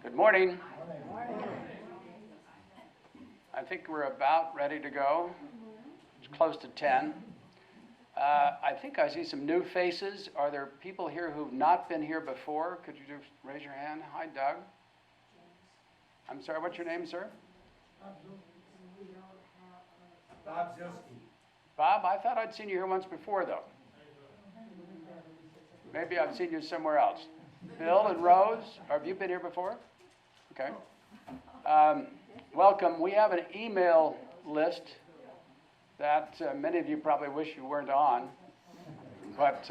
Good morning. I think we're about ready to go. It's close to 10. I think I see some new faces. Are there people here who've not been here before? Could you just raise your hand? Hi, Doug. I'm sorry, what's your name, sir? Bob Zilski. Bob, I thought I'd seen you here once before, though. Maybe I've seen you somewhere else. Bill and Rose, have you been here before? Okay. Welcome. We have an email list that many of you probably wish you weren't on, but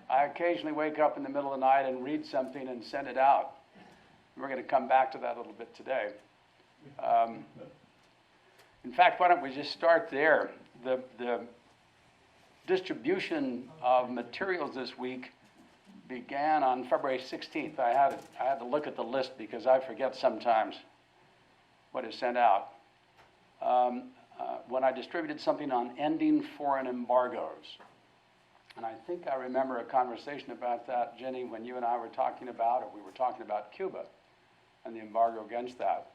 I occasionally wake up in the middle of the night and read something and send it out. We're going to come back to that a little bit today. In fact, why don't we just start there? The distribution of materials this week began on February 16th. I had to look at the list because I forget sometimes what is sent out. When I distributed something on ending foreign embargoes. And I think I remember a conversation about that, Jenny, when you and I were talking about, or we were talking about Cuba and the embargo against that.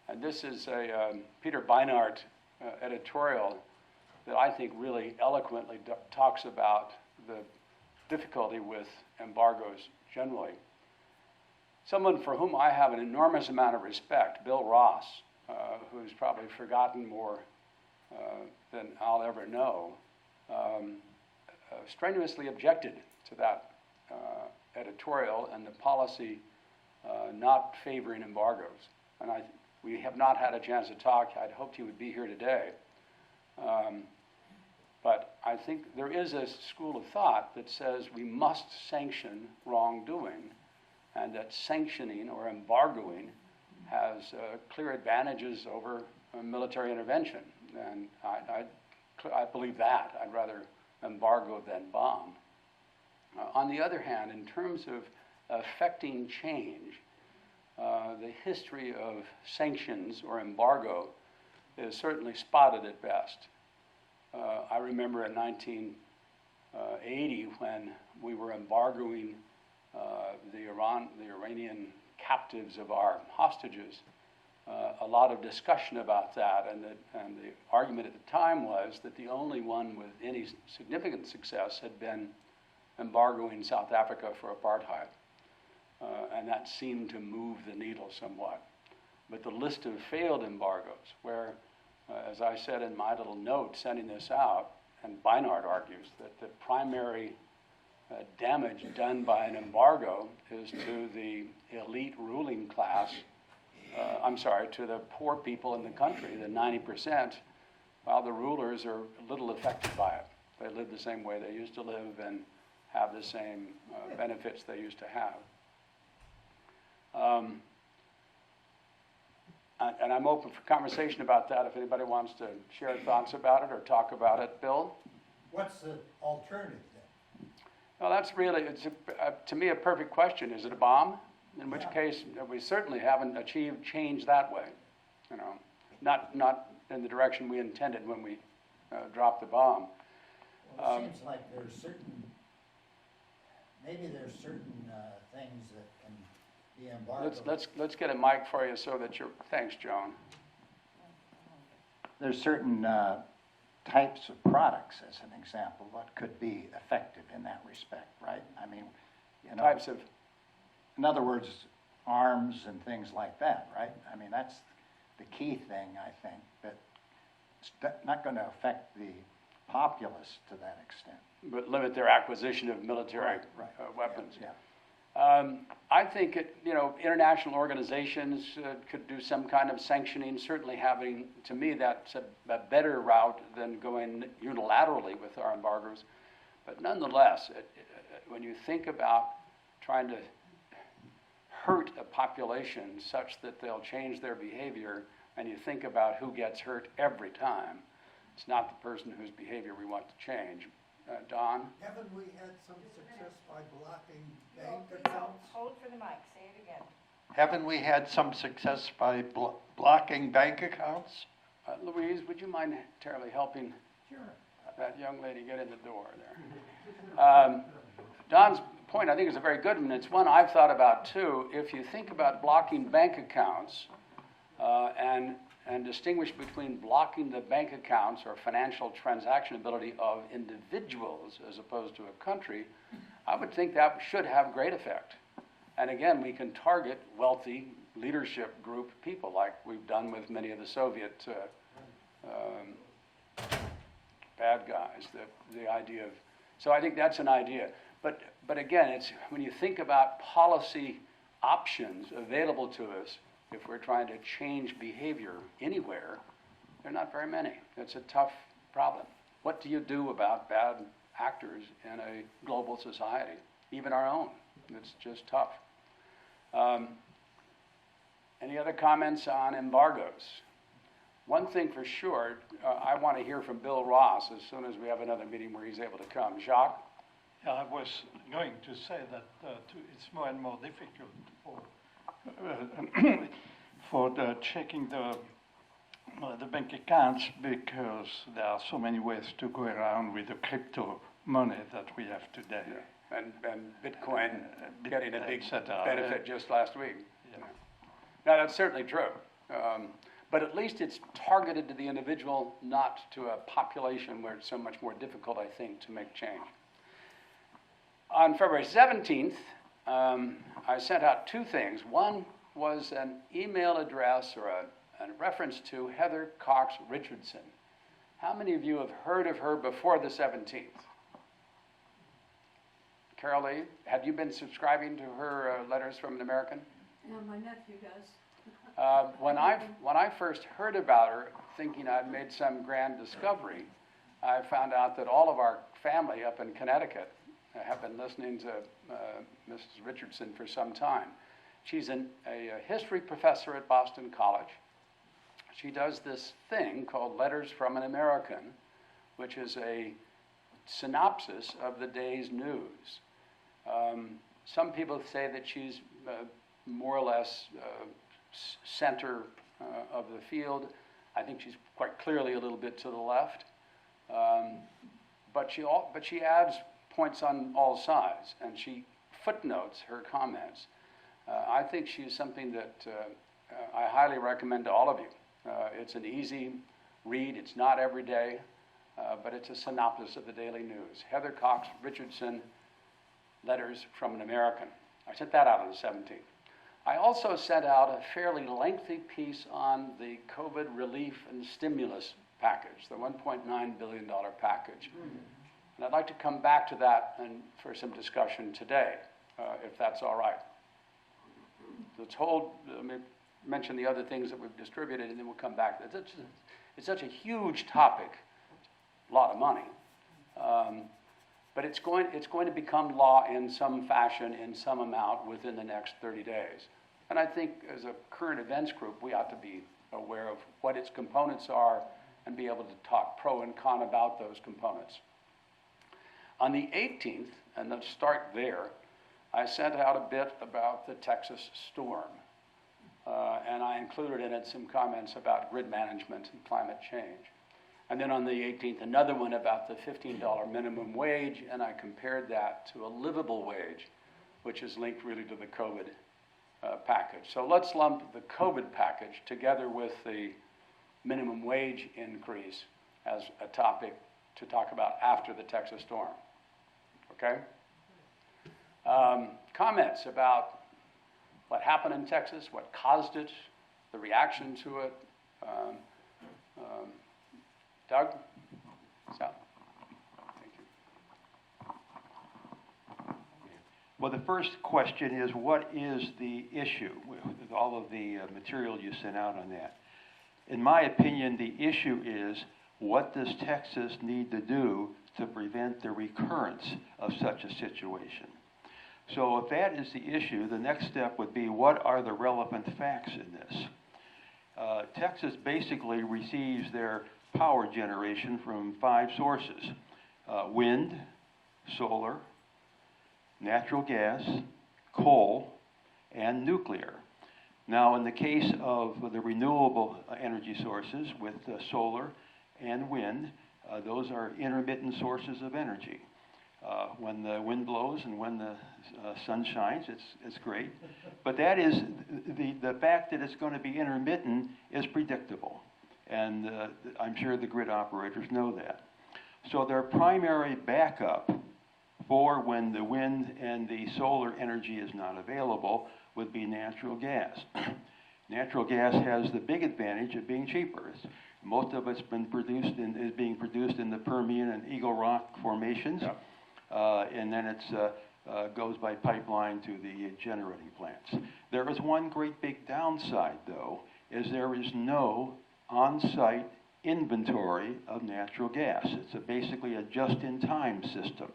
And this is a Peter Beinart editorial that I think really eloquently talks about the difficulty with embargoes generally. Someone for whom I have an enormous amount of respect, Bill Ross, who's probably forgotten more than I'll ever know, strenuously objected to that editorial and the policy not favoring embargoes. And we have not had a chance to talk. I'd hoped he would be here today. But I think there is a school of thought that says we must sanction wrongdoing, and that sanctioning or embargoing has clear advantages over military intervention. And I believe that. I'd rather embargo than bomb. On the other hand, in terms of affecting change, the history of sanctions or embargo is certainly spotted at best. I remember in 1980 when we were embargoing the Iranian captives of our hostages, a lot of discussion about that, and the argument at the time was that the only one with any significant success had been embargoing South Africa for apartheid, and that seemed to move the needle somewhat. But the list of failed embargoes, where as I said in my little note sending this out, and Beinart argues that the primary damage done by an embargo is to the elite ruling class, to the poor people in the country, the 90%, while the rulers are little affected by it. They live the same way they used to live and have the same benefits they used to have. And I'm open for conversation about that if anybody wants to share thoughts about it or talk about it. Bill? What's the alternative then? Well, that's really, to me, a perfect question. Is it a bomb? In which case, we certainly haven't achieved change that way. Not in the direction we intended when we dropped the bomb. Well, it seems like there's certain things that can be embargoed. Let's get a mic for you so that thanks, Joan. There's certain types of products, as an example, what could be effective in that respect, right? I mean, Types of? In other words, arms and things like that, right? I mean, that's the key thing, I think, that it's not going to affect the populace to that extent. But limit their acquisition of military weapons. Yeah. I think international organizations could do some kind of sanctioning, certainly having, to me, that's a better route than going unilaterally with our embargoes. But nonetheless, when you think about trying to hurt a population such that they'll change their behavior, and you think about who gets hurt every time, it's not the person whose behavior we want to change. Don? Haven't we had some success by blocking bank Please accounts? hold for the mic, say it again. Haven't we had some success by blocking bank accounts? Louise, would you mind terribly helping that young lady get in the door there? Don's point I think is a very good one. It's one I've thought about too. If you think about blocking bank accounts and distinguish between blocking the bank accounts or financial transaction ability of individuals as opposed to a country, I would think that should have great effect. And again, we can target wealthy leadership group people like we've done with many of the Soviet bad guys. The idea of, so I think that's an idea. But again, it's when you think about policy options available to us, if we're trying to change behavior anywhere, there are not very many. It's a tough problem. What do you do about bad actors in a global society, even our own? It's just tough. Any other comments on embargoes? One thing for sure, I want to hear from Bill Ross as soon as we have another meeting where he's able to come. Jacques? Yeah, I was going to say that it's more and more difficult for the checking the bank accounts because there are so many ways to go around with the crypto money that we have today. Yeah. And Bitcoin getting a big benefit just last week. Yeah. Now, that's certainly true. But at least it's targeted to the individual, not to a population where it's so much more difficult, I think, to make change. On February 17th, I sent out two things. One was an email address or a reference to Heather Cox Richardson. How many of you have heard of her before the 17th? Carol Lee, have you been subscribing to her letters from an American? Yeah, my nephew does. When I first heard about her, thinking I'd made some grand discovery, I found out that all of our family up in Connecticut have been listening to Mrs. Richardson for some time. She's a history professor at Boston College. She does this thing called Letters from an American, which is a synopsis of the day's news. Some people say that she's more or less center of the field. I think she's quite clearly a little bit to the left. But she adds points on all sides, and she footnotes her comments. I think she's something that I highly recommend to all of you. It's an easy read. It's not every day, but it's a synopsis of the daily news. Heather Cox Richardson, Letters from an American. I sent that out on the 17th. I also sent out a fairly lengthy piece on the COVID relief and stimulus package, the $1.9 billion package. And I'd like to come back to that and for some discussion today, if that's all right. Let me mention the other things that we've distributed, and then we'll come back. It's such a huge topic, a lot of money. But it's going to become law in some fashion, in some amount, within the next 30 days. And I think as a current events group, we ought to be aware of what its components are and be able to talk pro and con about those components. On the 18th, and let's start there, I sent out a bit about the Texas storm. And I included in it some comments about grid management and climate change. And then on the 18th, another one about the $15 minimum wage, and I compared that to a livable wage, which is linked really to the COVID package. So let's lump the COVID package together with the minimum wage increase as a topic to talk about after the Texas storm. Okay? Comments about what happened in Texas, what caused it, the reaction to it. Doug? Sal? Thank you. Well, the first question is, what is the issue with all of the material you sent out on that? In my opinion, the issue is, what does Texas need to do to prevent the recurrence of such a situation? So if that is the issue, the next step would be, what are the relevant facts in this? Texas basically receives their power generation from 5 sources: wind, solar, natural gas, coal, and nuclear. Now, in the case of the renewable energy sources with solar and wind, those are intermittent sources of energy. When the wind blows and when the sun shines, it's great. But that is, the fact that it's going to be intermittent is predictable. And I'm sure the grid operators know that. So their primary backup for when the wind and the solar energy is not available would be natural gas. Natural gas has the big advantage of being cheaper. Most of it's is being produced in the Permian and Eagle Rock formations. Yep. And then it goes by pipeline to the generating plants. There is one great big downside, though, is there is no on-site inventory of natural gas. It's basically a just-in-time system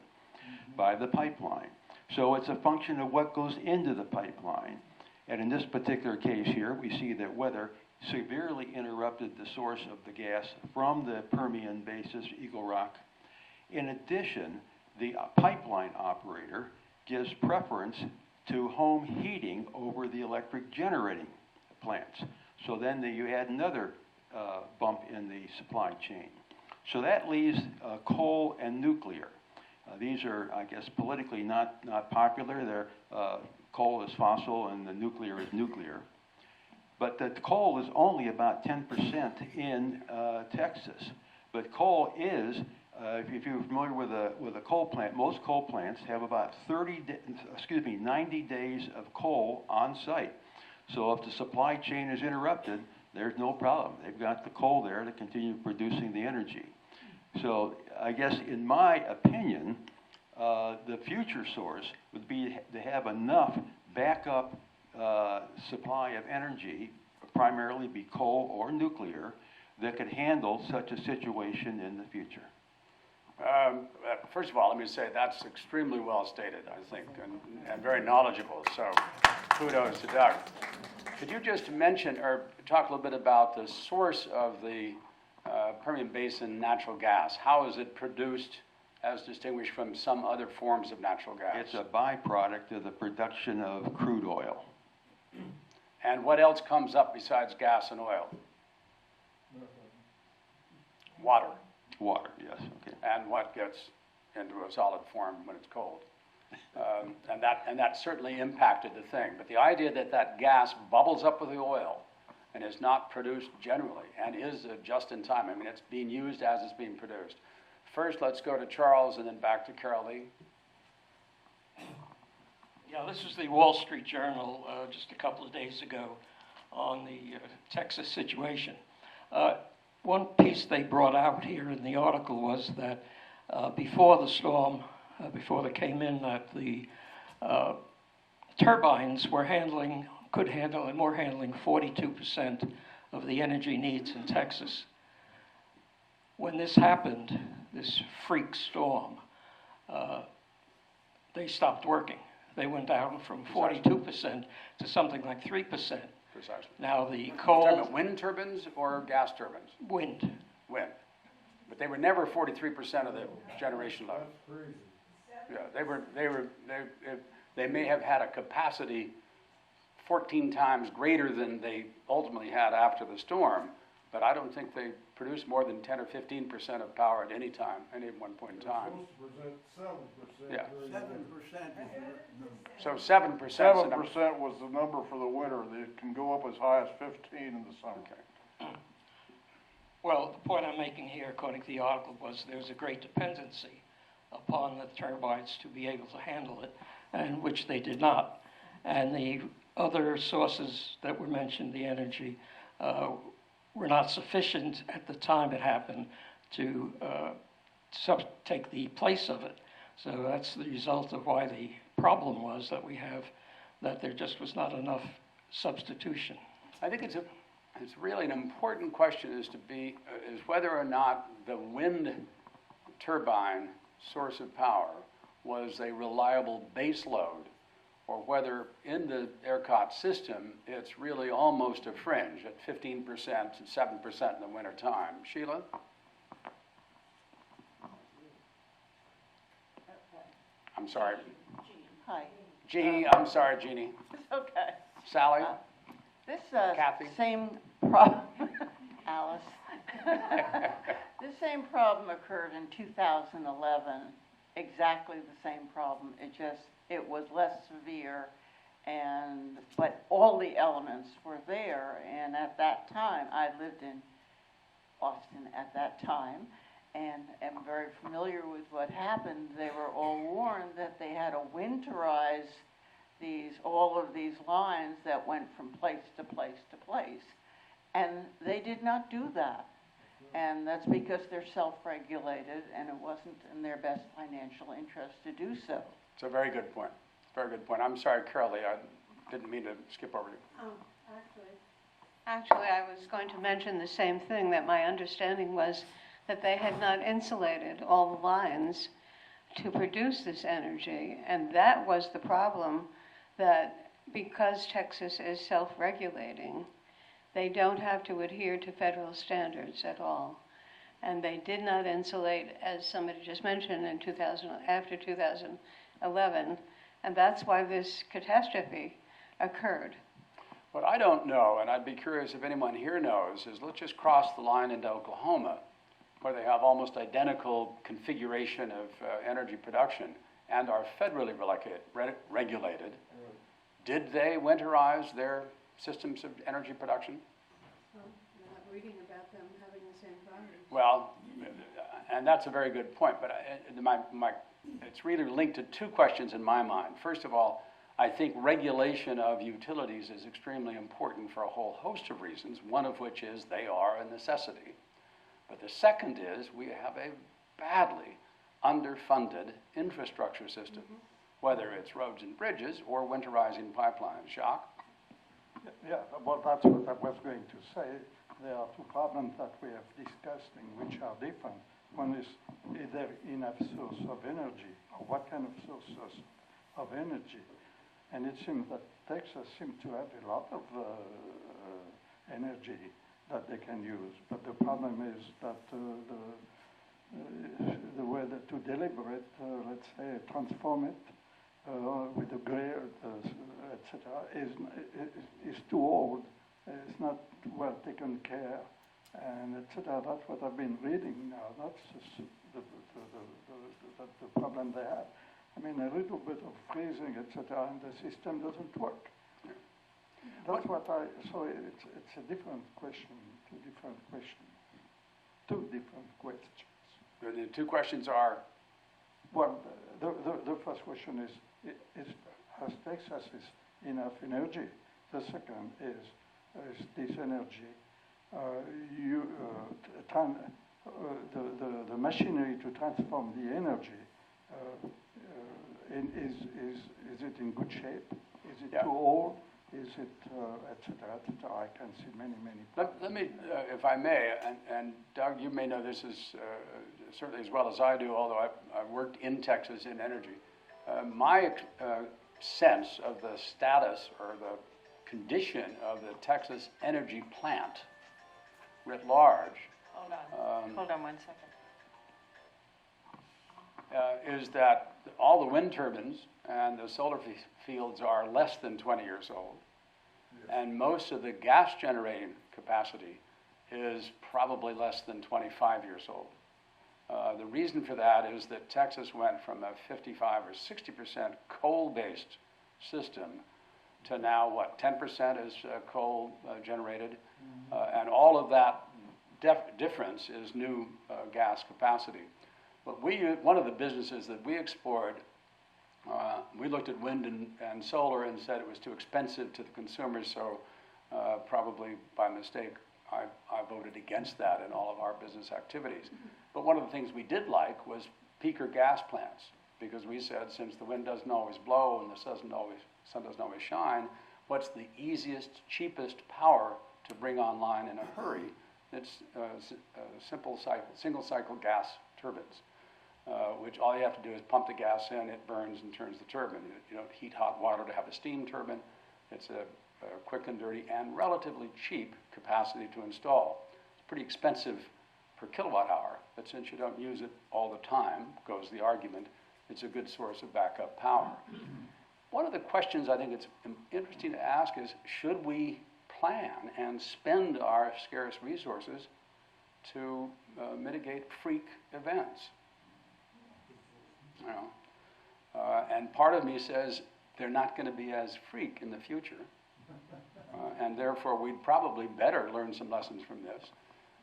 by the pipeline. So it's a function of what goes into the pipeline. And in this particular case here, we see that weather severely interrupted the source of the gas from the Permian basin, Eagle Rock. In addition, the pipeline operator gives preference to home heating over the electric generating plants. So then you add another bump in the supply chain. So that leaves coal and nuclear. These are, I guess, politically not popular. Coal is fossil and the nuclear is nuclear. But the coal is only about 10% in Texas. But coal is, if you're familiar with a coal plant, most coal plants have about 90 days of coal on site. So if the supply chain is interrupted, there's no problem. They've got the coal there to continue producing the energy. So I guess in my opinion, the future source would be to have enough backup supply of energy, primarily be coal or nuclear, that could handle such a situation in the future. First of all, let me say that's extremely well stated, I think, and very knowledgeable. So kudos to Doug. Could you just mention or talk a little bit about the source of the Permian Basin natural gas? How is it produced as distinguished from some other forms of natural gas? It's a byproduct of the production of crude oil. And what else comes up besides gas and oil? Water. Water, yes, okay. And what gets into a solid form when it's cold. And that certainly impacted the thing. But the idea that gas bubbles up with the oil and is not produced generally and is just in time. I mean, it's being used as it's being produced. First, let's go to Charles and then back to Carol Lee. Yeah, this is the Wall Street Journal just a couple of days ago on the Texas situation. One piece they brought out here in the article was that before the storm, before they came in, that the turbines could handle 42% of the energy needs in Texas. When this happened, this freak storm, they stopped working. They went down from 42% to something like 3%. Precisely. Now the Are you coal... talking about wind turbines or gas turbines? Wind. Wind. But they were never 43% of the generation load. Yeah, they may have had a capacity 14 times greater than they ultimately had after the storm, but I don't think they produced more than 10 or 15% of power at any time, any one point in time. Yeah. 7%. So 7%. 7% was the number for the winter. It can go up as high as 15 in the summer. Okay. Well, the point I'm making here, according to the article, was there's a great dependency upon the turbines to be able to handle it, and which they did not. And the other sources that were mentioned, the energy, were not sufficient at the time it happened to take the place of it. So that's the result of why the problem was that we have, that there just was not enough substitution. I think it's really an important question is whether or not the wind turbine source of power was a reliable base load, or whether in the ERCOT system it's really almost a fringe at 15% and 7% in the winter time. Sheila? I'm sorry. Hi. Jeannie, I'm sorry, Jeannie. It's okay. Sally? This Kathy? same problem, Alice. This same problem occurred in 2011 exactly the same problem. It was less severe, but all the elements were there. And at that time, I lived in Austin at that time, and am very familiar with what happened. They were all warned that they had to winterize all of these lines that went from place to place to place. And they did not do that. And that's because they're self-regulated, and it wasn't in their best financial interest to do so. It's a very good point. Very good point. I'm sorry, Carol Lee, I didn't mean to skip over you. Oh, actually, I was going to mention the same thing, that my understanding was that they had not insulated all the lines to produce this energy, and that was the problem, that because Texas is self-regulating, they don't have to adhere to federal standards at all. And they did not insulate, as somebody just mentioned, after 2011, and that's why this catastrophe occurred. What I don't know, and I'd be curious if anyone here knows, is let's just cross the line into Oklahoma, where they have almost identical configuration of energy production and are federally regulated. Did they winterize their systems of energy production? Well, I'm not reading about them having the same problem. Well, and that's a very good point, but it's really linked to two questions in my mind. First of all, I think regulation of utilities is extremely important for a whole host of reasons, one of which is they are a necessity. But the second is we have a badly underfunded infrastructure system, whether it's roads and bridges or winterizing pipelines. Jacques? Yeah, well, that's what I was going to say. There are two problems that we have discussed which are different. One is there enough source of energy, or what kind of sources of energy? And it seems that Texas seems to have a lot of energy that they can use. But the problem is that the way to deliver it, let's say, transform it with the grid, etc., is too old. It's not well taken care, and etc. That's what I've been reading now. That's the problem they have. I mean, a little bit of freezing, etc., and the system doesn't work. That's so it's a different question, two different questions. The two questions are? Well, the first question is has Texas enough energy? The second is this energy, the machinery to transform the energy, is it in good shape? Is it too old? Is it, et cetera, et cetera? I can see many problems. Let me, if I may, and Doug, you may know this certainly as well as I do, although I've worked in Texas in energy. My sense of the status or the condition of the Texas energy plant writ large Hold on 1 second. is that all the wind turbines and the solar fields are less than 20 years old. And most of the gas generating capacity is probably less than 25 years old. The reason for that is that Texas went from a 55 or 60% coal-based system to now, 10% is coal generated? And all of that difference is new gas capacity. But one of the businesses that we explored, we looked at wind and solar and said it was too expensive to the consumers, so probably by mistake, I voted against that in all of our business activities. But one of the things we did like was peaker gas plants, because we said since the wind doesn't always blow and the sun doesn't always shine, what's the easiest, cheapest power to bring online in a hurry? It's single cycle gas turbines, which all you have to do is pump the gas in, it burns and turns the turbine. You don't heat hot water to have a steam turbine. It's a quick and dirty and relatively cheap capacity to install. It's pretty expensive per kilowatt hour, but since you don't use it all the time, goes the argument, it's a good source of backup power. One of the questions I think it's interesting to ask is, should we plan and spend our scarce resources to mitigate freak events? you know. And part of me says they're not going to be as freak in the future. And therefore, we'd probably better learn some lessons from this.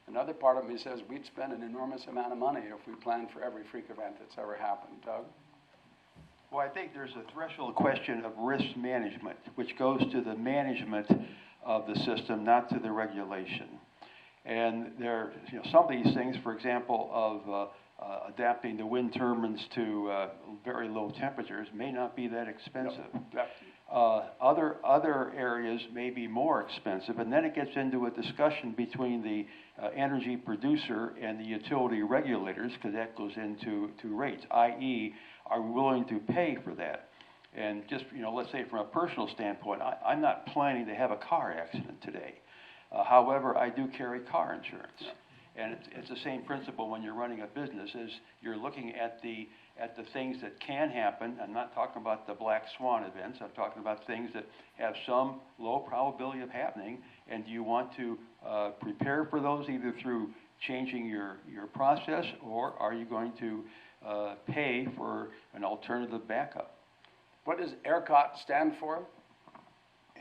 Another part of me says we'd spend an enormous amount of money if we planned for every freak event that's ever happened. Doug? Well, I think there's a threshold question of risk management, which goes to the management of the system, not to the regulation. And there, you know, some of these things, for example, of adapting the wind turbines to very low temperatures may not be that expensive. Yep. Other areas may be more expensive, and then it gets into a discussion between the energy producer and the utility regulators, because that goes into rates, i.e., are we willing to pay for that? And just, you know, let's say from a personal standpoint, I'm not planning to have a car accident today. However, I do carry car insurance. And it's the same principle when you're running a business, is you're looking at the things that can happen. I'm not talking about the black swan events. I'm talking about things that have some low probability of happening. And do you want to prepare for those either through changing your process, or are you going to pay for an alternative backup? What does ERCOT stand for?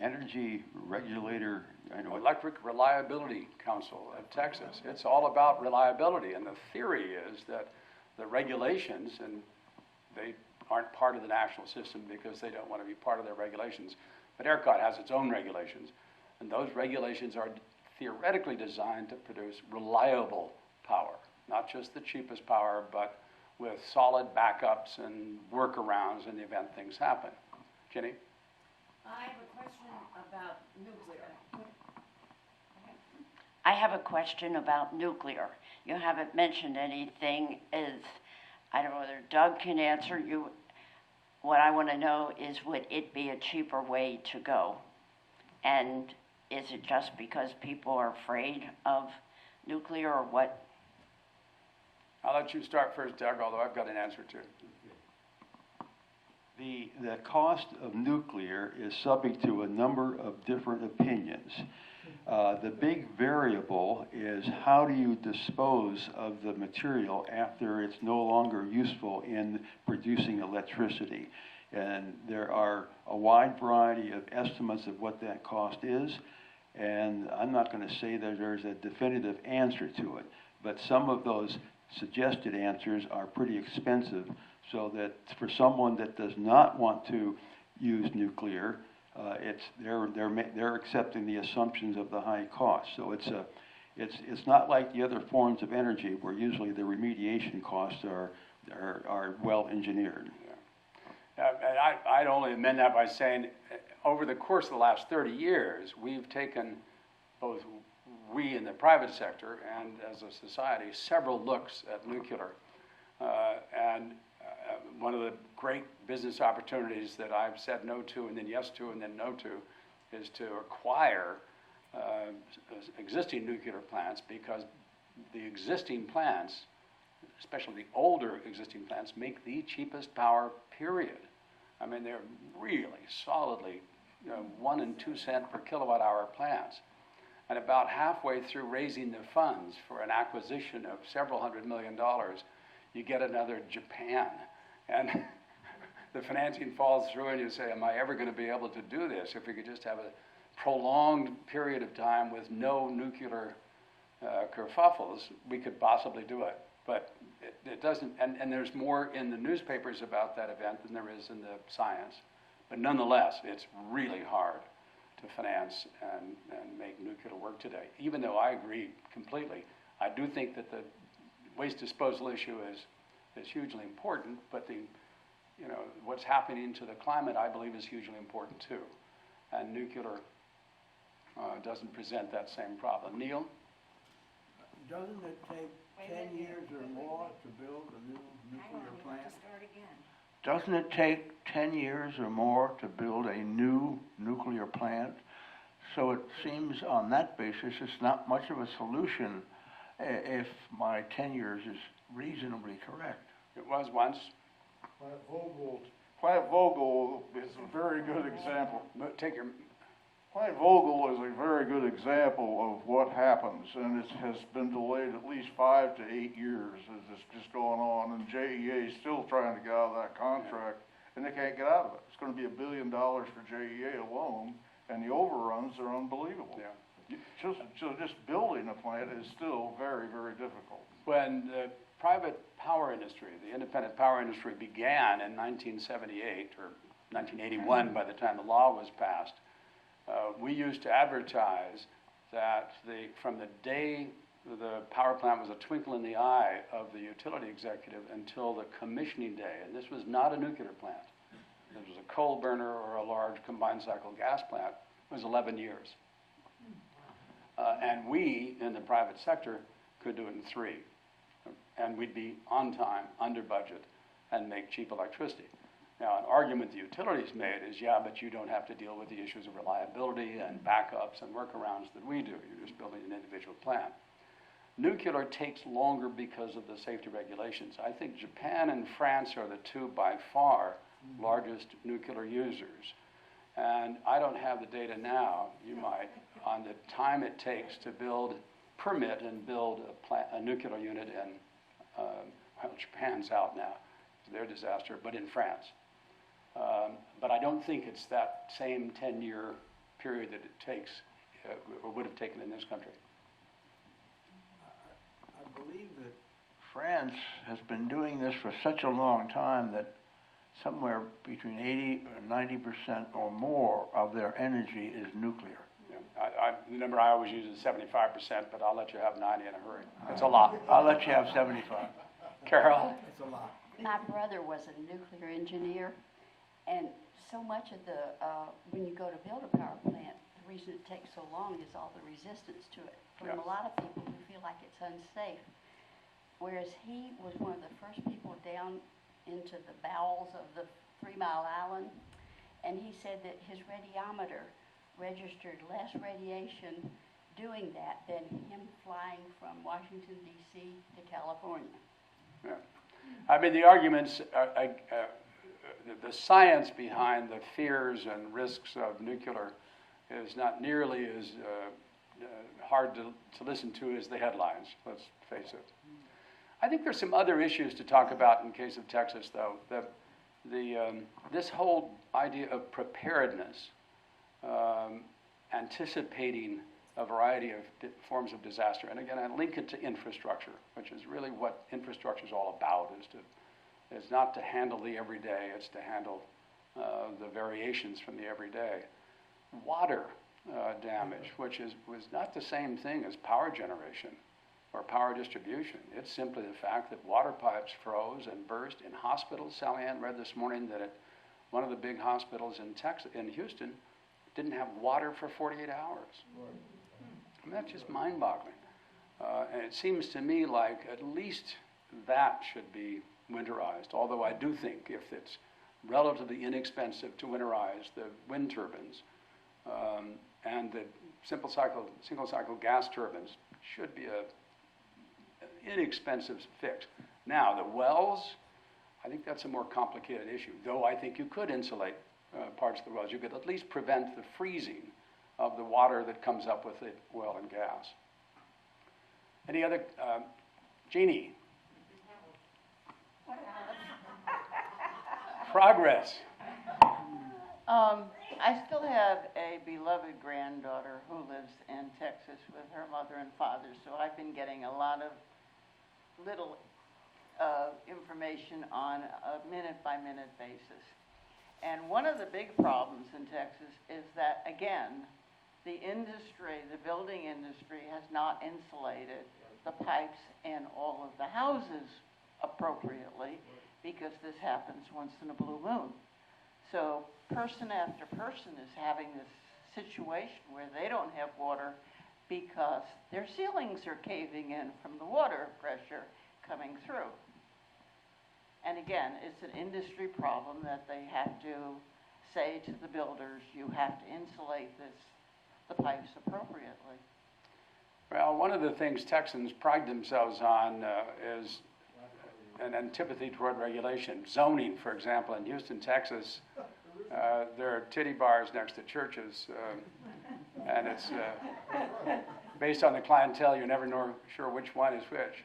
Energy Regulator, I know. Electric Reliability Council of Texas. It's all about reliability, and the theory is that the regulations, and they aren't part of the national system because they don't want to be part of their regulations, but ERCOT has its own regulations, and those regulations are theoretically designed to produce reliable power, not just the cheapest power, but with solid backups and workarounds in the event things happen. Jenny? I have a question about nuclear. I have a question about nuclear. You haven't mentioned anything. I don't know whether Doug can answer you. What I want to know is, would it be a cheaper way to go? And is it just because people are afraid of nuclear, or what? I'll let you start first, Doug, although I've got an answer too. The cost of nuclear is subject to a number of different opinions. The big variable is, how do you dispose of the material after it's no longer useful in producing electricity? And there are a wide variety of estimates of what that cost is, and I'm not going to say that there's a definitive answer to it, but some of those suggested answers are pretty expensive, so that for someone that does not want to use nuclear, they're accepting the assumptions of the high cost. So it's not like the other forms of energy where usually the remediation costs are well engineered. Yeah. And I'd only amend that by saying, over the course of the last 30 years, we've taken, both we in the private sector and as a society, several looks at nuclear. One of the great business opportunities that I've said no to and then yes to and then no to is to acquire existing nuclear plants, because the existing plants, especially the older existing plants, make the cheapest power, period. I mean, they're really solidly 1 and 2 cent per kilowatt hour plants. And about halfway through raising the funds for an acquisition of several $100 million, you get another Japan. And the financing falls through, and you say, am I ever going to be able to do this? If we could just have a prolonged period of time with no nuclear kerfuffles, we could possibly do it. But it doesn't, and there's more in the newspapers about that event than there is in the science. But nonetheless, it's really hard to finance and make nuclear work today. Even though I agree completely, I do think that the waste disposal issue is hugely important, but what's happening to the climate, I believe, is hugely important too. And nuclear doesn't present that same problem. Neil? Doesn't it take 10 years or more to build a new nuclear plant? Doesn't it take 10 years or more to build a new nuclear plant? So it seems on that basis it's not much of a solution if my 10 years is reasonably correct. It was once. Plant Vogel is a very good example. Plant Vogtle is a very good example of what happens, and it has been delayed at least 5 to 8 years as it's just going on, and JEA is still trying to get out of that contract, and they can't get out of it. It's gonna be $1 billion for JEA alone, and the overruns are unbelievable. Yeah. Just building a plant is still very, very difficult. When the private power industry, the independent power industry began in 1978 or 1981 by the time the law was passed, we used to advertise that from the day the power plant was a twinkle in the eye of the utility executive until the commissioning day, and this was not a nuclear plant. It was a coal burner or a large combined cycle gas plant. It was 11 years. And we, in the private sector, could do it in 3. And we'd be on time, under budget, and make cheap electricity. Now, an argument the utilities made is, yeah, but you don't have to deal with the issues of reliability and backups and workarounds that we do. You're just building an individual plant. Nuclear takes longer because of the safety regulations. I think Japan and France are the 2 by far largest nuclear users. And I don't have the data now, you might, on the time it takes to permit and build a nuclear unit in, well, Japan's out now, it's their disaster, but in France. But I don't think it's that same 10-year period that it takes, or would have taken in this country. I believe that France has been doing this for such a long time that somewhere between 80 or 90% or more of their energy is nuclear. Yeah. The number I always use is 75%, but I'll let you have 90 in a hurry. It's a lot. I'll let you have 75. Carol? It's a lot. My brother was a nuclear engineer, and so much of when you go to build a power plant, the reason it takes so long is all the resistance to it from a lot of people who feel like it's unsafe. Whereas he was one of the first people down into the bowels of the 3 Mile Island, and he said that his radiometer registered less radiation doing that than him flying from Washington, D.C. to California. Yeah. I mean, the arguments, the science behind the fears and risks of nuclear is not nearly as hard to listen to as the headlines, let's face it. I think there's some other issues to talk about in case of Texas, though. This whole idea of preparedness, anticipating a variety of forms of disaster. And again, I link it to infrastructure, which is really what infrastructure is all about, is not to handle the everyday, it's to handle the variations from the everyday. Water damage, which was not the same thing as power generation or power distribution. It's simply the fact that water pipes froze and burst in hospitals. Sally Ann read this morning that one of the big hospitals in Houston didn't have water for 48 hours. I mean, that's just mind-boggling. And it seems to me like at least that should be winterized, although I do think if it's relatively inexpensive to winterize the wind turbines and the single cycle gas turbines should be an inexpensive fix. Now, the wells, I think that's a more complicated issue, though I think you could insulate parts of the wells. You could at least prevent the freezing of the water that comes up with the oil and gas. Any other? Jeannie? Progress. I still have a beloved granddaughter who lives in Texas with her mother and father, so I've been getting a lot of little information on a minute-by-minute basis. And one of the big problems in Texas is that, again, the industry, the building industry, has not insulated the pipes in all of the houses appropriately, because this happens once in a blue moon. So person after person is having this situation where they don't have water because their ceilings are caving in from the water pressure coming through. And again, it's an industry problem that they have to say to the builders, you have to insulate the pipes appropriately. Well, one of the things Texans pride themselves on is an antipathy toward regulation. Zoning, for example, in Houston, Texas, there are titty bars next to churches. And it's based on the clientele, you're never sure which one is which.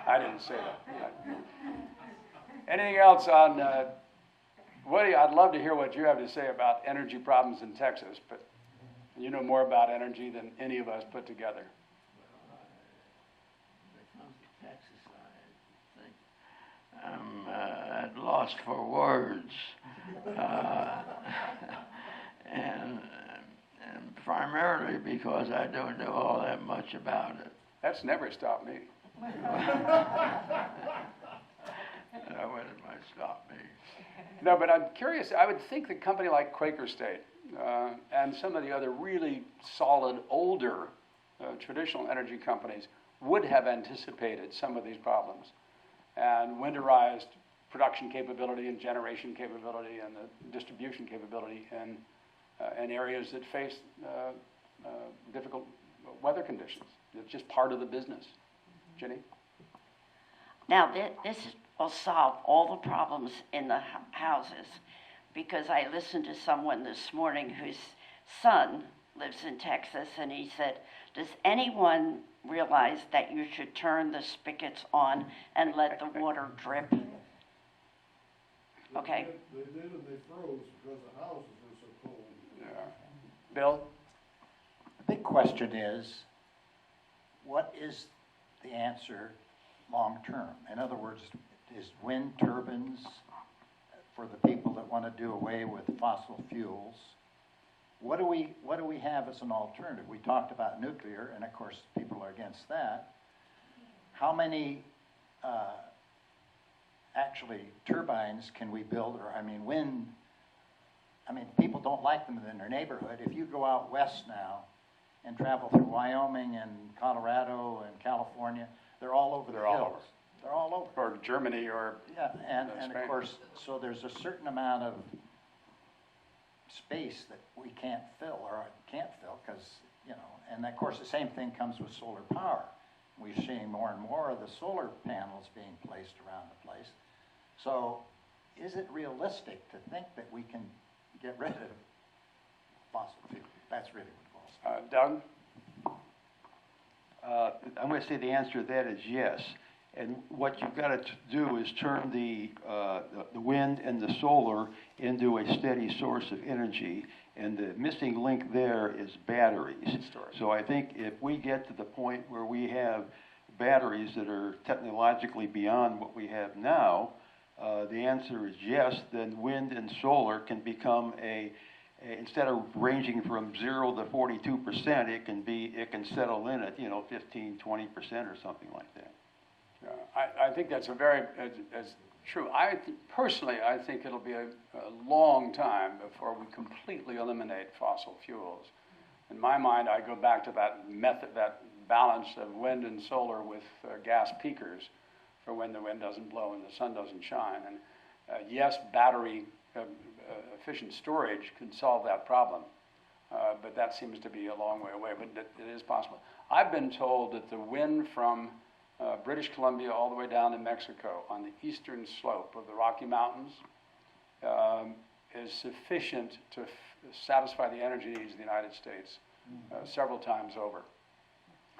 I didn't say that. Anything else on, Woody, I'd love to hear what you have to say about energy problems in Texas, but you know more about energy than any of us put together. When it comes to Texas, I think I'm at loss for words. And primarily because I don't know all that much about it. That's never stopped me. When it might stop me. No, but I'm curious. I would think a company like Quaker State and some of the other really solid, older, traditional energy companies would have anticipated some of these problems and winterized production capability and generation capability and the distribution capability in areas that face difficult weather conditions. It's just part of the business. Jenny? Now, this will solve all the problems in the houses, because I listened to someone this morning whose son lives in Texas, and he said, does anyone realize that you should turn the spigots on and let the water drip? Okay. They did and they froze because the houses were so cold. Yeah. Bill? The big question is, what is the answer long term? In other words, is wind turbines for the people that want to do away with fossil fuels? What do we have as an alternative? We talked about nuclear, and of course people are against that. How many actually turbines can we build? Or wind. People don't like them in their neighborhood. If you go out west now and travel through Wyoming and Colorado and California, they're all over the hills. They're all over. Or Germany or yeah, and of course, so there's a certain amount of space that we can't fill because, and of course the same thing comes with solar power. We're seeing more and more of the solar panels being placed around the place. So is it realistic to think that we can get rid of fossil fuel? That's really what it boils down Doug? I'm going to say the answer to that is yes. And what you've got to do is turn the wind and the solar into a steady source of energy. And the missing link there is batteries. So I think if we get to the point where we have batteries that are technologically beyond what we have now, the answer is yes, then wind and solar can become instead of ranging from 0 to 42%, it can settle in at 15, 20% or something like that. I think that's as true. Personally, I think it'll be a long time before we completely eliminate fossil fuels. In my mind, I go back to that method, that balance of wind and solar with gas peakers for when the wind doesn't blow and the sun doesn't shine. And yes, battery efficient storage could solve that problem, but that seems to be a long way away, but it is possible. I've been told that the wind from British Columbia all the way down to Mexico on the eastern slope of the Rocky Mountains is sufficient to satisfy the energy needs of the United States several times over.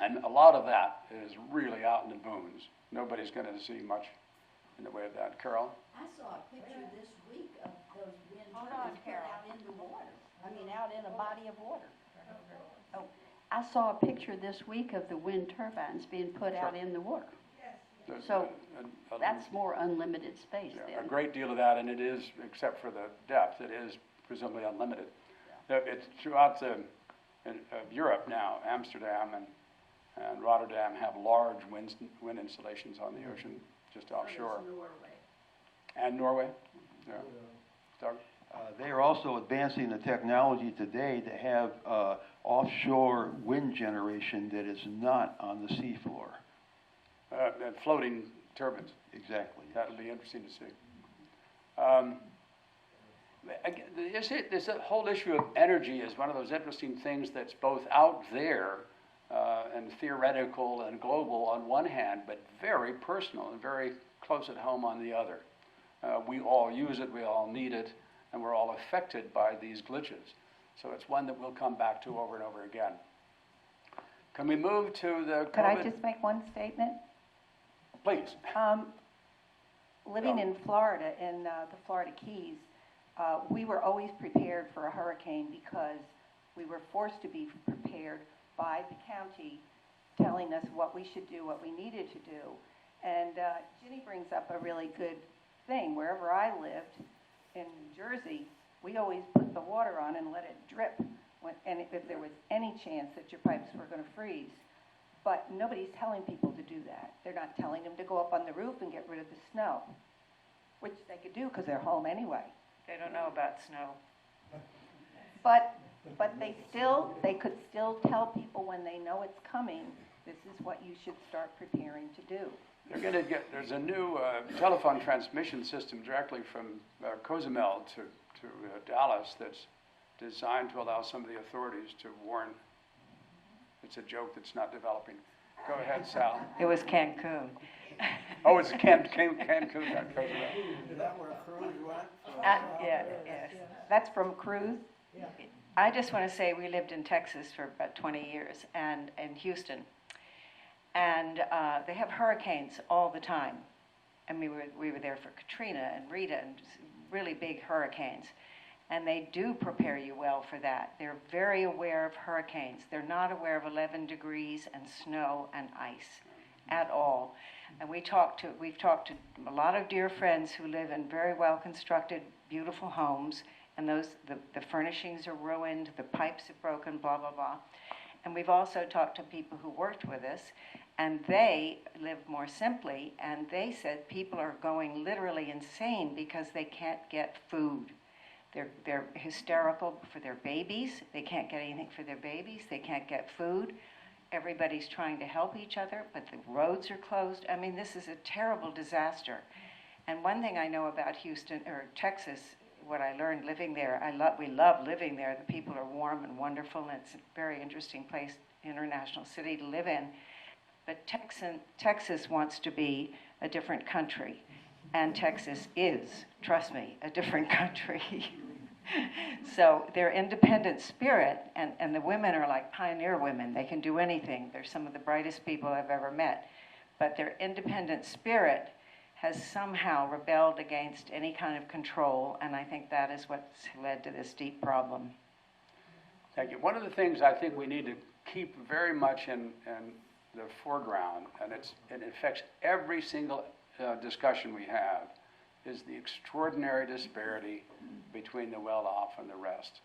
And a lot of that is really out in the boons. Nobody's going to see much in the way of that. Carol? I saw a picture this week of those wind turbines put out in the water. Out in a body of water. Oh, I saw a picture this week of the wind turbines being put out in the water. So that's more unlimited space then. A great deal of that, and it is, except for the depth, it is presumably unlimited. It's throughout Europe now. Amsterdam and Rotterdam have large wind installations on the ocean just offshore. And Norway? Yeah. Doug? They are also advancing the technology today to have offshore wind generation that is not on the seafloor. And floating turbines. Exactly. That would be interesting to see. This whole issue of energy is one of those interesting things that's both out there and theoretical and global on one hand, but very personal and very close at home on the other. We all use it, we all need it, and we're all affected by these glitches. So it's one that we'll come back to over and over again. Can we move to the Could I COVID? just make one statement? Please. Living in Florida, in the Florida Keys, we were always prepared for a hurricane because we were forced to be prepared by the county telling us what we should do, what we needed to do. And Ginny brings up a really good thing. Wherever I lived in New Jersey, we always put the water on and let it drip, and if there was any chance that your pipes were going to freeze. But nobody's telling people to do that. They're not telling them to go up on the roof and get rid of the snow, which they could do because they're home anyway. They don't know about snow. But they could still tell people when they know it's coming, this is what you should start preparing to do. There's a new telephone transmission system directly from Cozumel to Dallas that's designed to allow some of the authorities to warn. It's a joke that's not developing. Go ahead, Sal. It was Cancun. Oh, it's Cancun, not Cozumel. Is that where Cruz went? Yes. That's from Cruz? I just want to say we lived in Texas for about 20 years and in Houston. And they have hurricanes all the time. And we were there for Katrina and Rita and really big hurricanes. And they do prepare you well for that. They're very aware of hurricanes. They're not aware of 11 degrees and snow and ice at all. And we've talked to a lot of dear friends who live in very well constructed, beautiful homes, and the furnishings are ruined, the pipes are broken, blah, blah, blah. And we've also talked to people who worked with us, and they lived more simply, and they said people are going literally insane because they can't get food. They're hysterical for their babies. They can't get anything for their babies. They can't get food. Everybody's trying to help each other, but the roads are closed. I mean, this is a terrible disaster. And one thing I know about Houston or Texas, what I learned living there, we love living there. The people are warm and wonderful, and it's a very interesting place, international city to live in. But Texas wants to be a different country, and Texas is, trust me, a different country. So their independent spirit, and the women are like pioneer women. They can do anything. They're some of the brightest people I've ever met. But their independent spirit has somehow rebelled against any kind of control, and I think that is what's led to this deep problem. Thank you. One of the things I think we need to keep very much in the foreground, and it affects every single discussion we have, is the extraordinary disparity between the well-off and the rest.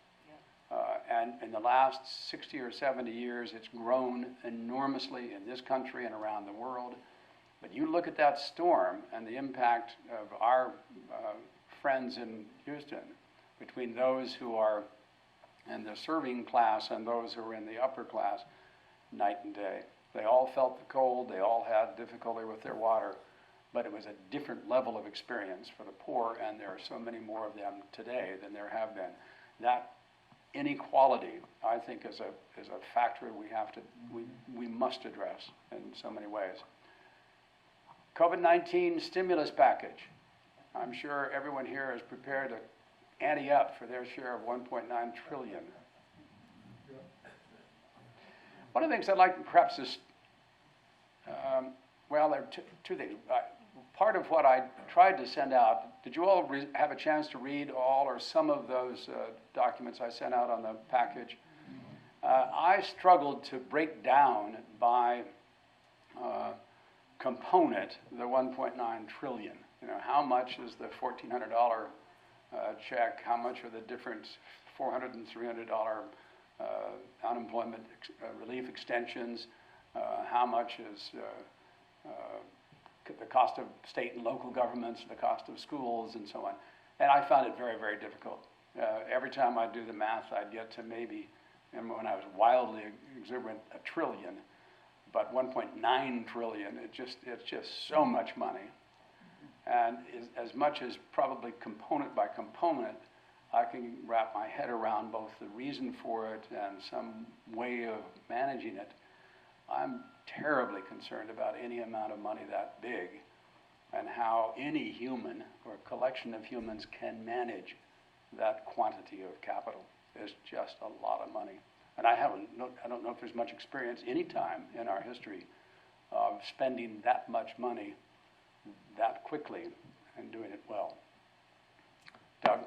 And in the last 60 or 70 years, it's grown enormously in this country and around the world. But you look at that storm and the impact of our friends in Houston between those who are in the serving class and those who are in the upper class, night and day. They all felt the cold, they all had difficulty with their water, but it was a different level of experience for the poor, and there are so many more of them today than there have been. That inequality, I think, is a factor we must address in so many ways. COVID-19 stimulus package. I'm sure everyone here is prepared to ante up for their share of $1.9 trillion. One of the things I'd like perhaps is, there are two things. Part of what I tried to send out, did you all have a chance to read all or some of those documents I sent out on the package? I struggled to break down by component the $1.9 trillion. You know, how much is the $1,400 check? How much are the different $400 and $300 unemployment relief extensions? How much is the cost of state and local governments, the cost of schools, and so on? And I found it very, very difficult. Every time I'd do the math, I'd get to maybe, and when I was wildly exuberant, $1 trillion. But 1.9 trillion, it's just so much money. And as much as probably component by component, I can wrap my head around both the reason for it and some way of managing it. I'm terribly concerned about any amount of money that big and how any human or collection of humans can manage that quantity of capital. is just a lot of money. And I don't know if there's much experience any time in our history of spending that much money that quickly and doing it well. Doug?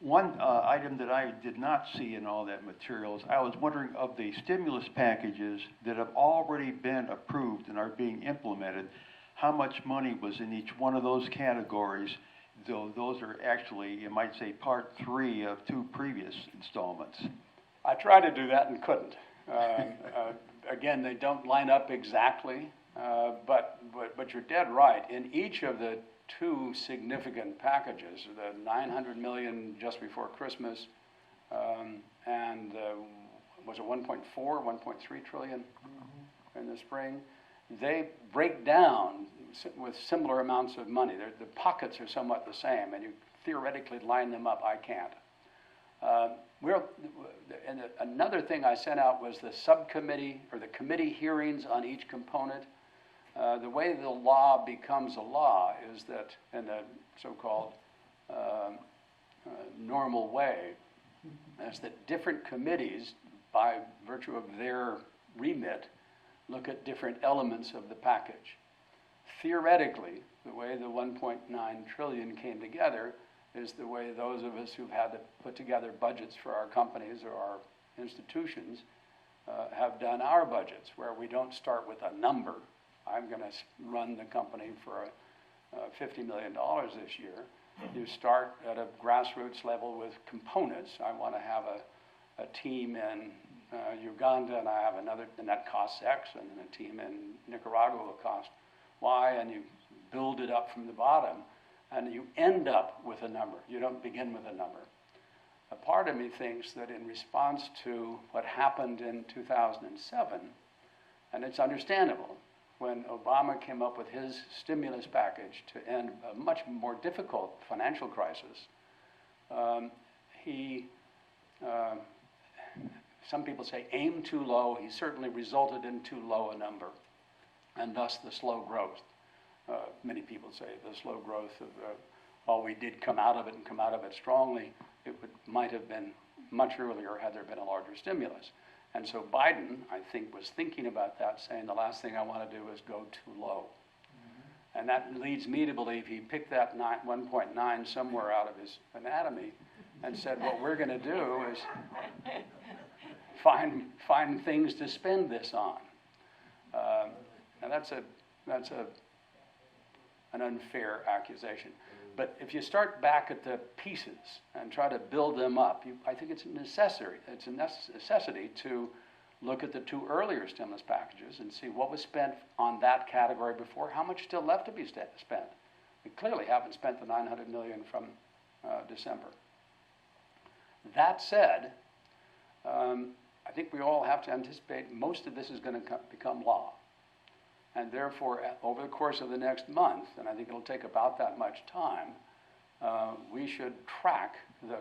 One item that I did not see in all that material is I was wondering of the stimulus packages that have already been approved and are being implemented, how much money was in each one of those categories, though those are actually, you might say, part 3 of 2 previous installments. I tried to do that and couldn't. Again, they don't line up exactly, but you're dead right. In each of the 2 significant packages, the $900 million just before Christmas, and was it 1.4, 1.3 trillion in the spring? They break down with similar amounts of money. The pockets are somewhat the same, and you theoretically line them up. I can't. And another thing I sent out was the subcommittee or the committee hearings on each component. The way the law becomes a law is that in the so-called normal way, is that different committees, by virtue of their remit, look at different elements of the package. Theoretically, the way the 1.9 trillion came together is the way those of us who've had to put together budgets for our companies or our institutions have done our budgets, where we don't start with a number. I'm going to run the company for $50 million this year. You start at a grassroots level with components. I want to have a team in Uganda, and I have another, and that costs X, and then a team in Nicaragua will cost Y, and you build it up from the bottom, and you end up with a number. You don't begin with a number. A part of me thinks that in response to what happened in 2007, and it's understandable, when Obama came up with his stimulus package to end a much more difficult financial crisis, some people say aim too low. He certainly resulted in too low a number, and thus the slow growth. Many people say the slow growth of, while we did come out of it and come out of it strongly, it might have been much earlier had there been a larger stimulus. And so Biden, I think, was thinking about that, saying the last thing I want to do is go too low. And that leads me to believe he picked that 1.9 somewhere out of his anatomy and said, what we're going to do is find things to spend this on. And that's an unfair accusation. But if you start back at the pieces and try to build them up, I think it's a necessity. It's a necessity to look at the 2 earlier stimulus packages and see what was spent on that category before, how much still left to be spent. We clearly haven't spent the $900 million from December. That said, I think we all have to anticipate most of this is going to become law. And therefore, over the course of the next month, and I think it'll take about that much time, we should track the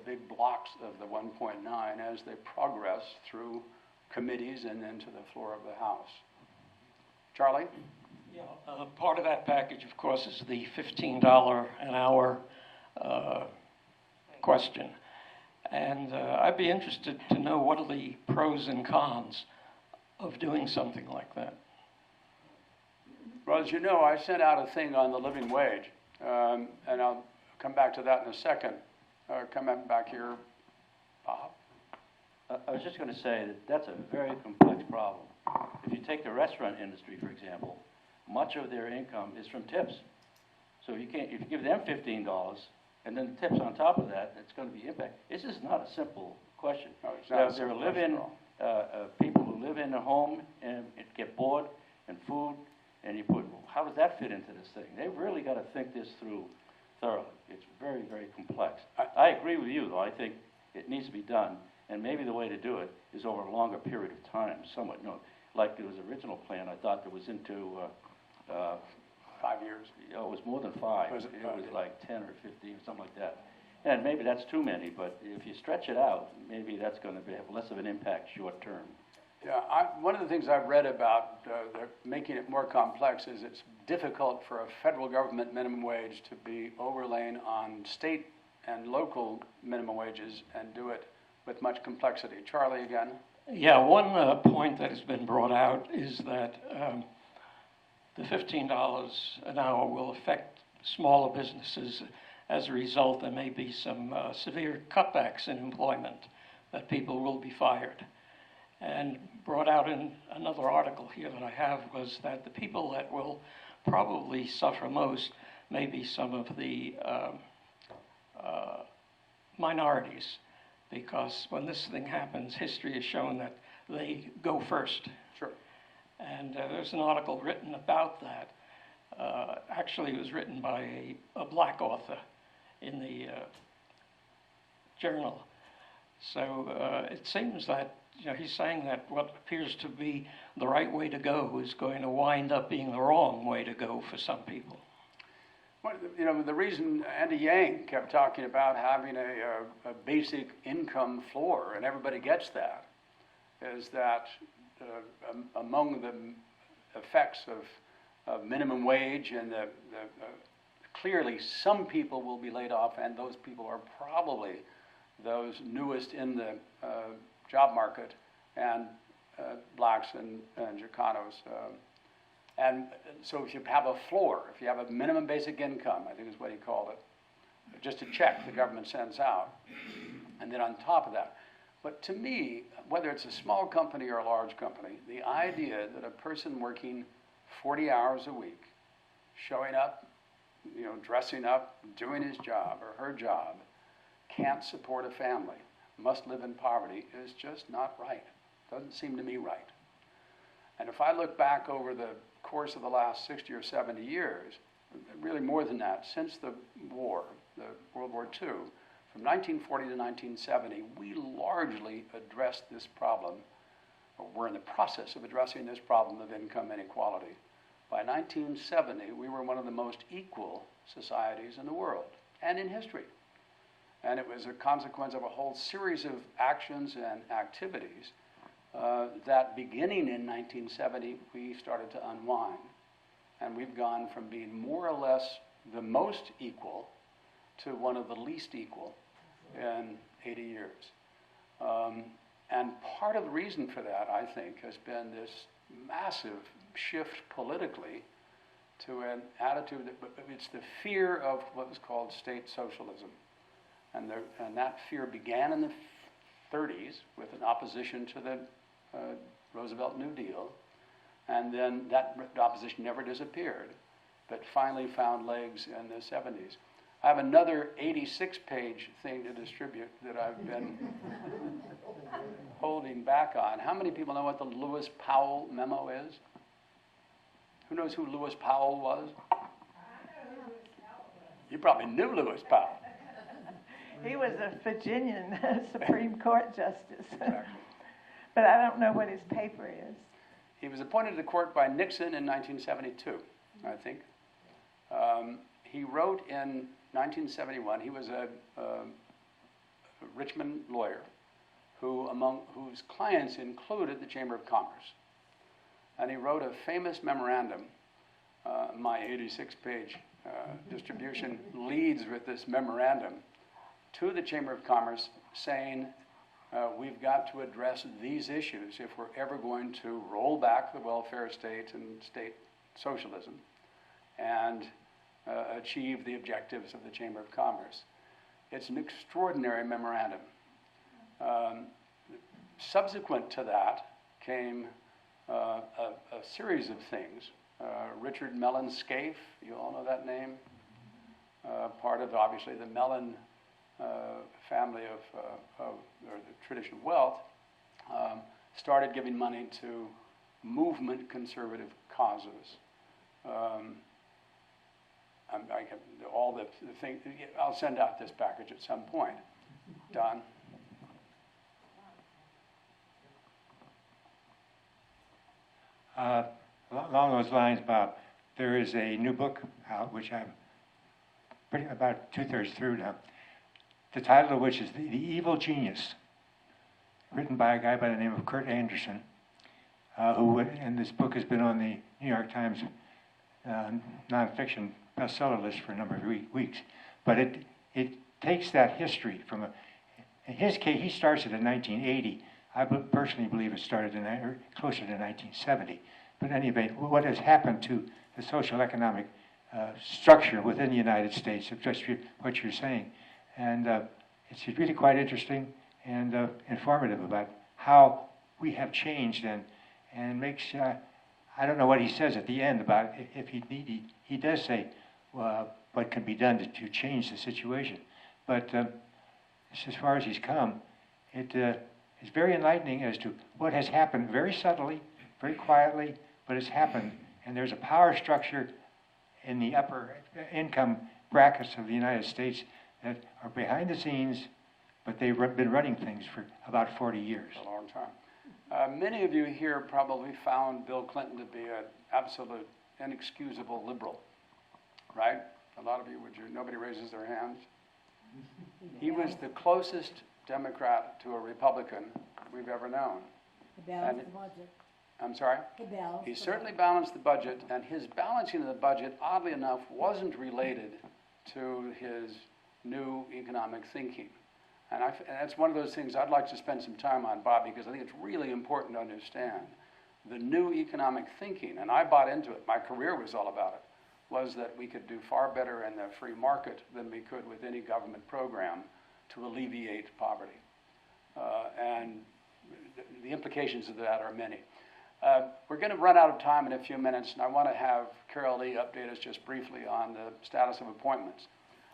big blocks of the 1.9 as they progress through committees and then to the floor of the House. Charlie? Yeah, part of that package, of course, is the $15 an hour question. And I'd be interested to know what are the pros and cons of doing something like that. Well, as you know, I sent out a thing on the living wage, and I'll come back to that in a second. Come back here, Bob. I was just going to say that that's a very complex problem. If you take the restaurant industry, for example, much of their income is from tips. So if you give them $15 and then the tips on top of that, it's going to be impact. This is not a simple question. No, it's not There are people who live in a home and get bored and food. And you put, how does that fit into this thing? They've really got to think this through thoroughly. It's very, very complex. I agree with you, though. I think it needs to be done. And maybe the way to do it is over a longer period of time, somewhat. Like there was original plan, I thought that was into 5 years. It was more than 5. Was it was like 10 or 15, something like that. And maybe that's too many, but if you stretch it out, maybe that's going to have less of an impact short term. Yeah, one of the things I've read about making it more complex is it's difficult for a federal government minimum wage to be overlain on state and local minimum wages and do it with much complexity. Charlie, again? Yeah, one point that has been brought out is that the $15 an hour will affect smaller businesses. As a result, there may be some severe cutbacks in employment, that people will be fired. And brought out in another article here that I have was that the people that will probably suffer most may be some of the minorities, because when this thing happens, history has shown that they go first. Sure. And there's an article written about that. Actually, it was written by a black author in the journal. So it seems that he's saying that what appears to be the right way to go is going to wind up being the wrong way to go for some people. Well, the reason Andy Yang kept talking about having a basic income floor, and everybody gets that, is that among the effects of minimum wage and clearly some people will be laid off, and those people are probably those newest in the job market, and blacks and Chicanos. And so if you have a floor, if you have a minimum basic income, I think is what he called it, just a check the government sends out, and then on top of that. But to me, whether it's a small company or a large company, the idea that a person working 40 hours a week, showing up, dressing up, doing his job or her job, can't support a family, must live in poverty, is just not right. Doesn't seem to me right. And if I look back over the course of the last 60 or 70 years, really more than that, since the war, the World War II, from 1940 to 1970, we largely addressed this problem, or we're in the process of addressing this problem of income inequality. By 1970, we were one of the most equal societies in the world and in history. And it was a consequence of a whole series of actions and activities that beginning in 1970, we started to unwind. And we've gone from being more or less the most equal to one of the least equal in 80 years. And part of the reason for that, I think, has been this massive shift politically to an attitude that it's the fear of what was called state socialism. And that fear began in the 30s with an opposition to the Roosevelt New Deal, and then that opposition never disappeared, but finally found legs in the 70s. I have another 86-page thing to distribute that I've been holding back on. How many people know what the Lewis Powell memo is? Who knows who Lewis Powell was? You probably knew Lewis Powell. He was a Virginian Supreme Court justice. Exactly. But I don't know what his paper is. He was appointed to the court by Nixon in 1972, I think. He wrote in 1971, he was a Richmond lawyer whose clients included the Chamber of Commerce. And he wrote a famous memorandum. My 86-page distribution leads with this memorandum to the Chamber of Commerce saying, we've got to address these issues if we're ever going to roll back the welfare state and state socialism and achieve the objectives of the Chamber of Commerce. It's an extraordinary memorandum. Subsequent to that came a series of things. Richard Mellon Scaife, you all know that name? Part of, obviously, the Mellon family or the tradition of wealth, started giving money to movement conservative causes. I have all the things. I'll send out this package at some point. Don? Along those lines, Bob, there is a new book out which I'm about 2/3 through now. The title of which is The Evil Genius, written by a guy by the name of Kurt Anderson, and this book has been on the New York Times nonfiction bestseller list for a number of weeks. But it takes that history from in his case, he starts it in 1980. I personally believe it started closer to 1970. But anyway, what has happened to the social economic structure within the United States, of just what you're saying. And it's really quite interesting and informative about how we have changed and makes, I don't know what he says at the end about if he does say what can be done to change the situation. But as far as he's come, it is very enlightening as to what has happened very subtly, very quietly, but it's happened. And there's a power structure in the upper income brackets of the United States that are behind the scenes, but they've been running things for about 40 years. A long time. Many of you here probably found Bill Clinton to be an absolute, inexcusable liberal, right? A lot of you, nobody raises their hands. He was the closest Democrat to a Republican we've ever known. He balanced the budget. I'm sorry? He certainly balanced the budget, and his balancing of the budget, oddly enough, wasn't related to his new economic thinking. And that's one of those things I'd like to spend some time on, Bob, because I think it's really important to understand. The new economic thinking, and I bought into it, my career was all about it, was that we could do far better in the free market than we could with any government program to alleviate poverty. And the implications of that are many. We're going to run out of time in a few minutes, and I want to have Carol Lee update us just briefly on the status of appointments.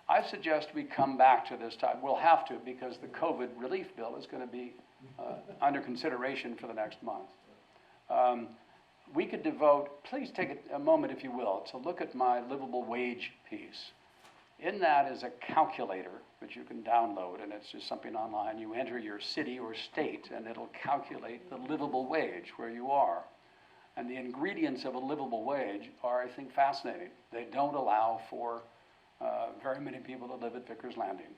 I suggest we come back to this time. We'll have to, because the COVID relief bill is going to be under consideration for the next month. We could devote, please take a moment, if you will, to look at my livable wage piece. In that is a calculator that you can download, and it's just something online. You enter your city or state, and it'll calculate the livable wage where you are. And the ingredients of a livable wage are, I think, fascinating. They don't allow for very many people to live at Vickers Landing,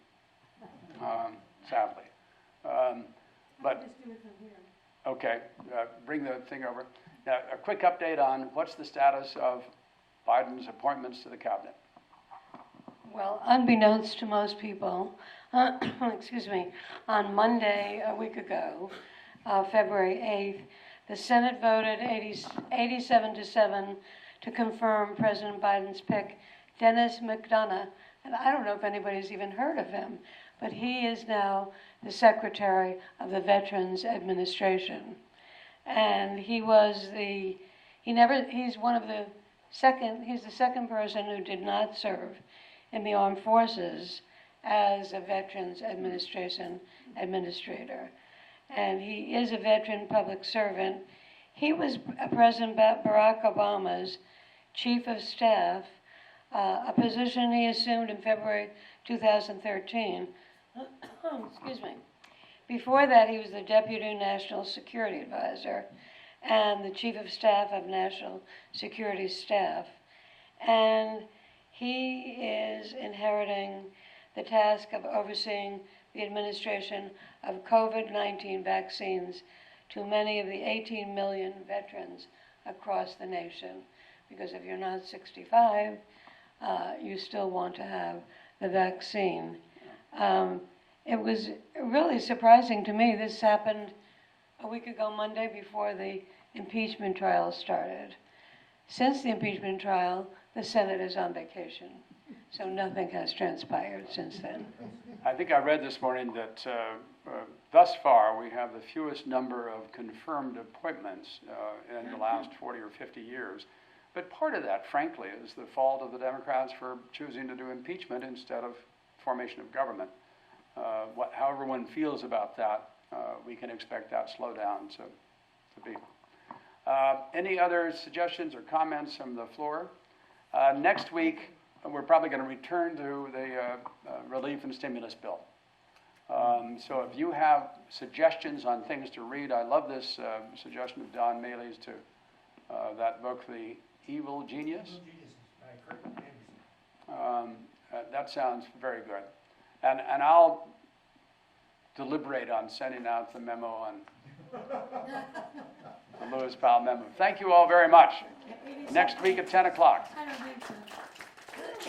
sadly. But okay, bring the thing over. Now, a quick update on what's the status of Biden's appointments to the cabinet. Well, unbeknownst to most people, excuse me, on Monday, a week ago, February 8th, the Senate voted 87-7 to confirm President Biden's pick, Dennis McDonough. And I don't know if anybody's even heard of him, but he is now the Secretary of the Veterans Administration. And he's the second person who did not serve in the armed forces as a Veterans Administration administrator. And he is a veteran public servant. He was President Barack Obama's chief of staff, a position he assumed in February 2013. Excuse me. Before that, he was the Deputy National Security Advisor and the Chief of Staff of National Security Staff. And he is inheriting the task of overseeing the administration of COVID-19 vaccines to many of the 18 million veterans across the nation. Because if you're not 65, you still want to have the vaccine. It was really surprising to me. This happened a week ago Monday before the impeachment trial started. Since the impeachment trial, the Senate is on vacation, so nothing has transpired since then. I think I read this morning that thus far we have the fewest number of confirmed appointments in the last 40 or 50 years. But part of that, frankly, is the fault of the Democrats for choosing to do impeachment instead of formation of government. However one feels about that, we can expect that slowdown to be. Any other suggestions or comments from the floor? Next week, we're probably going to return to the relief and stimulus bill. So if you have suggestions on things to read, I love this suggestion of Don Maley's to that book, The Evil Genius. That sounds very good. And I'll deliberate on sending out the memo on the Lewis Powell memo. Thank you all very much. Next week at 10 o'clock. I don't think so.